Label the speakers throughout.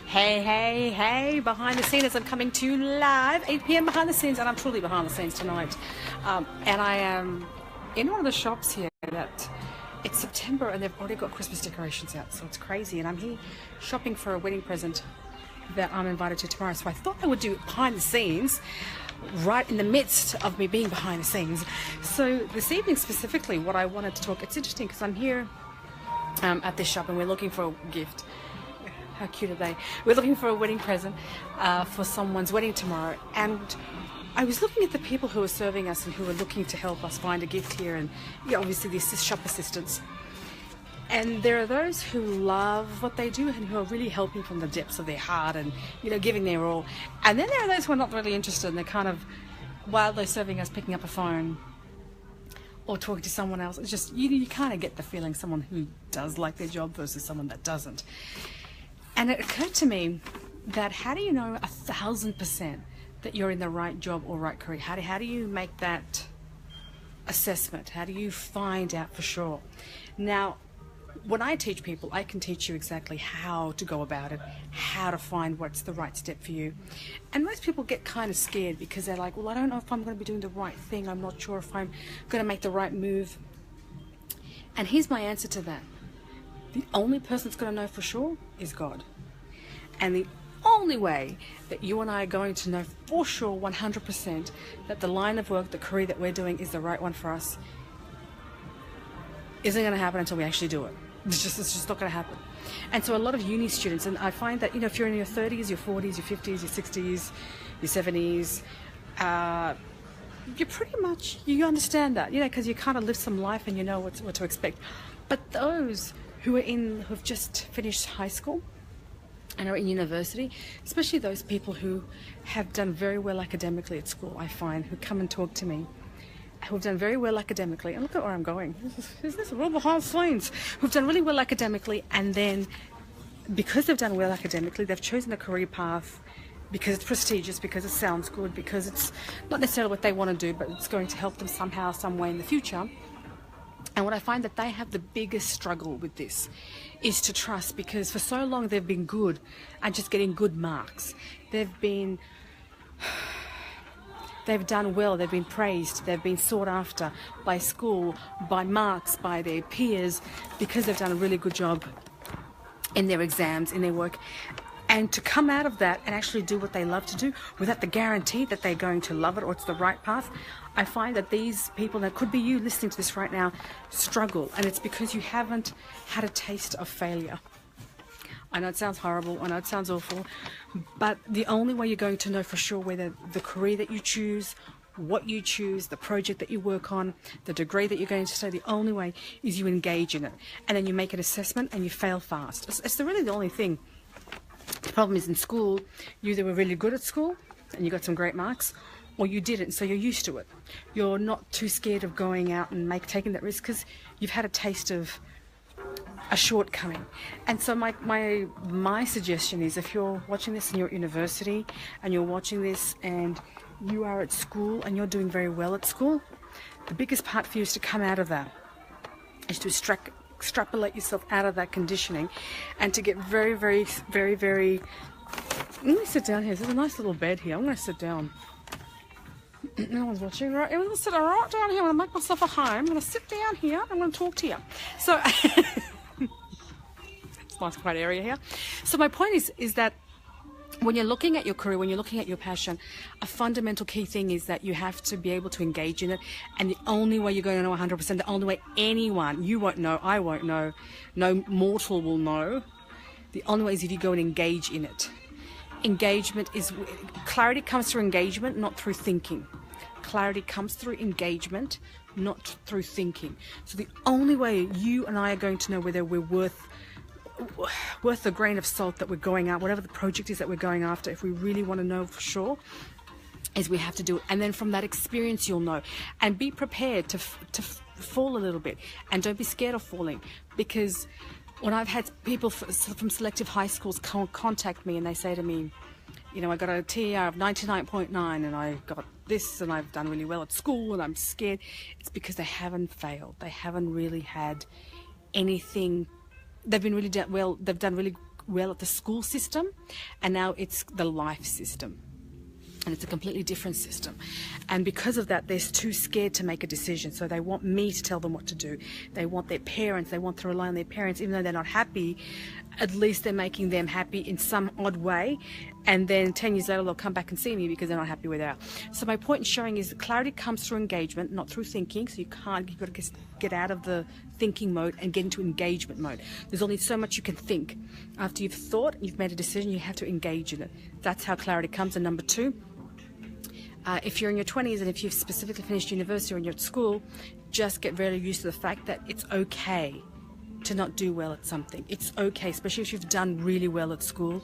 Speaker 1: Hey, hey, hey, behind the scenes as I'm coming to you live, 8 p.m. behind the scenes, and I'm truly behind the scenes tonight. And I am in one of the shops here that it's September and they've already got Christmas decorations out, so it's crazy. And I'm here shopping for a wedding present that I'm invited to tomorrow. So I thought I would do behind the scenes right in the midst of me being behind the scenes. So this evening specifically, what I wanted to talk, it's interesting because I'm here at this shop and we're looking for a gift. How cute are they? We're looking for a wedding present for someone's wedding tomorrow. And I was looking at the people who are serving us and who are looking to help us find a gift here. And obviously the shop assistants. And there are those who love what they do and who are really helping from the depths of their heart and, giving their all. And then there are those who are not really interested and they're kind of, while they're serving us, picking up a phone or talking to someone else. It's just, you kind of get the feeling someone who does like their job versus someone that doesn't. And it occurred to me that how do you know 1,000% that you're in the right job or right career? How do you make that assessment? How do you find out for sure? Now, when I teach people, I can teach you exactly how to go about it, how to find what's the right step for you. And most people get kind of scared because they're like, well, I don't know if I'm going to be doing the right thing. I'm not sure if I'm going to make the right move. And here's my answer to that. The only person that's going to know for sure is God. And the only way that you and I are going to know for sure 100% that the line of work, the career that we're doing is the right one for us isn't going to happen until we actually do it. It's just not going to happen. And so a lot of uni students, and I find that, if you're in your 30s, your 40s, your 50s, your 60s, your 70s, you're pretty much, you understand that, because you kind of live some life and you know what to expect. But those who've just finished high school and are in university, especially those people who have done very well academically at school, I find, who come and talk to me, who've done very well academically, and look at where I'm going, is this real behind the scenes, who've done really well academically, and then because they've done well academically, they've chosen a career path because it's prestigious, because it sounds good, because it's not necessarily what they want to do, but it's going to help them somehow, some way in the future. And what I find that they have the biggest struggle with this is to trust, because for so long they've been good and just getting good marks. They've done well, they've been praised, they've been sought after by school, by marks, by their peers, because they've done a really good job in their exams, in their work. And to come out of that and actually do what they love to do without the guarantee that they're going to love it or it's the right path, I find that these people, that could be you listening to this right now, struggle. And it's because you haven't had a taste of failure. I know it sounds horrible, I know it sounds awful, but the only way you're going to know for sure whether the career that you choose, what you choose, the project that you work on, the degree that you're going to study, the only way is you engage in it. And then you make an assessment and you fail fast. It's really the only thing. The problem is in school, you either were really good at school and you got some great marks, or you didn't, so you're used to it. You're not too scared of going out and taking that risk because you've had a taste of a shortcoming. And so my suggestion is, if you're watching this and you're at university and you're watching this and you are at school and you're doing very well at school, the biggest part for you is to come out of that, is to extrapolate yourself out of that conditioning and to get very, very, very, very... Let me sit down here. There's a nice little bed here. I'm going to sit down. No one's watching, right? I'm going to sit right down here. I'm going to make myself a home. I'm going to sit down here. I'm going to talk to you. So... it's a nice quiet area here. So my point is that when you're looking at your career, when you're looking at your passion, a fundamental key thing is that you have to be able to engage in it. And the only way you're going to know 100%, the only way anyone, you won't know, I won't know, no mortal will know, the only way is if you go and engage in it. Engagement is, clarity comes through engagement, not through thinking. Clarity comes through engagement, not through thinking. So the only way you and I are going to know whether we're worth the grain of salt that we're going out, whatever the project is that we're going after, if we really want to know for sure, is we have to do it. And then from that experience you'll know. And be prepared to fall a little bit, and don't be scared of falling, because when I've had people from selective high schools contact me and they say to me, I got a TER of 99.9 and I got this and I've done really well at school and I'm scared, it's because they haven't failed. They haven't really had anything. They've been really well. They've done really well at the school system, and now it's the life system. And it's a completely different system. And because of that, they're too scared to make a decision. So they want me to tell them what to do. They want their parents, they want to rely on their parents, even though they're not happy. At least they're making them happy in some odd way. And then 10 years later, they'll come back and see me because they're not happy where they are. So my point in sharing is that clarity comes through engagement, not through thinking. So you've got to get out of the thinking mode and get into engagement mode. There's only so much you can think. After you've thought, you've made a decision, you have to engage in it. That's how clarity comes. And number two, if you're in your 20s and if you've specifically finished university or you're at school, just get very used to the fact that it's okay to not do well at something. It's okay, especially if you've done really well at school.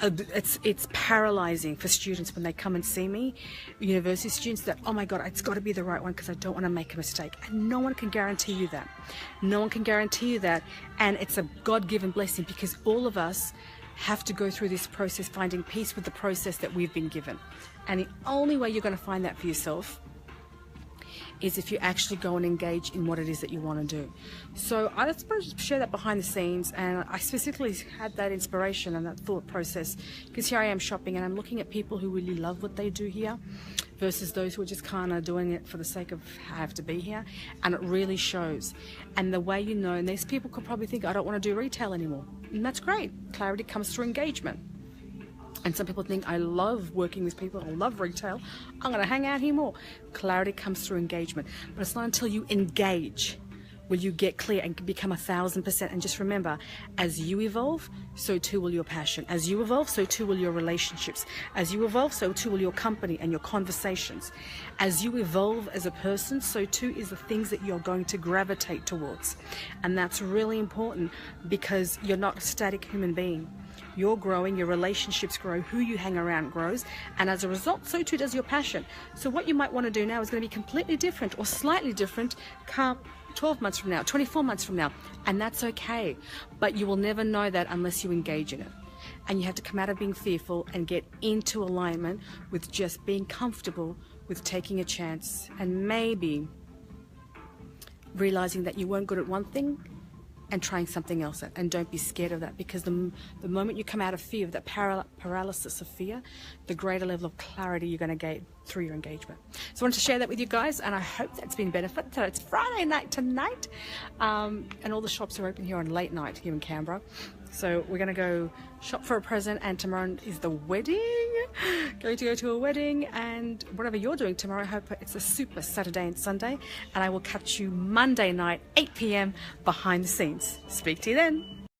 Speaker 1: It's paralyzing for students when they come and see me, university students, that, oh my God, it's got to be the right one because I don't want to make a mistake. And no one can guarantee you that. No one can guarantee you that. And it's a God-given blessing because all of us have to go through this process, finding peace with the process that we've been given. And the only way you're going to find that for yourself is if you actually go and engage in what it is that you want to do. So I just want to share that behind the scenes, and I specifically had that inspiration and that thought process because here I am shopping and I'm looking at people who really love what they do here versus those who are just kind of doing it for the sake of I have to be here, and it really shows. And the way you know, and these people could probably think I don't want to do retail anymore, and that's great. Clarity comes through engagement. And some people think I love working with people, I love retail, I'm going to hang out here more. Clarity comes through engagement. But it's not until you engage will you get clear and become 1,000%. And just remember, as you evolve, so too will your passion. As you evolve, so too will your relationships. As you evolve, so too will your company and your conversations. As you evolve as a person, so too is the things that you're going to gravitate towards. And that's really important because you're not a static human being. You're growing, your relationships grow, who you hang around grows, and as a result, so too does your passion. So what you might want to do now is going to be completely different or slightly different come 12 months from now, 24 months from now, and that's okay. But you will never know that unless you engage in it. And you have to come out of being fearful and get into alignment with just being comfortable with taking a chance and maybe realizing that you weren't good at one thing and trying something else. And don't be scared of that, because the moment you come out of fear, of that paralysis of fear, the greater level of clarity you're going to gain through your engagement. So I wanted to share that with you guys, and I hope that's been benefit. So it's Friday night tonight, and all the shops are open here on late night here in Canberra. So we're going to go shop for a present, and tomorrow is the wedding. Going to go to a wedding, and whatever you're doing tomorrow, I hope it's a super Saturday and Sunday, and I will catch you Monday night, 8 p.m. behind the scenes. Speak to you then.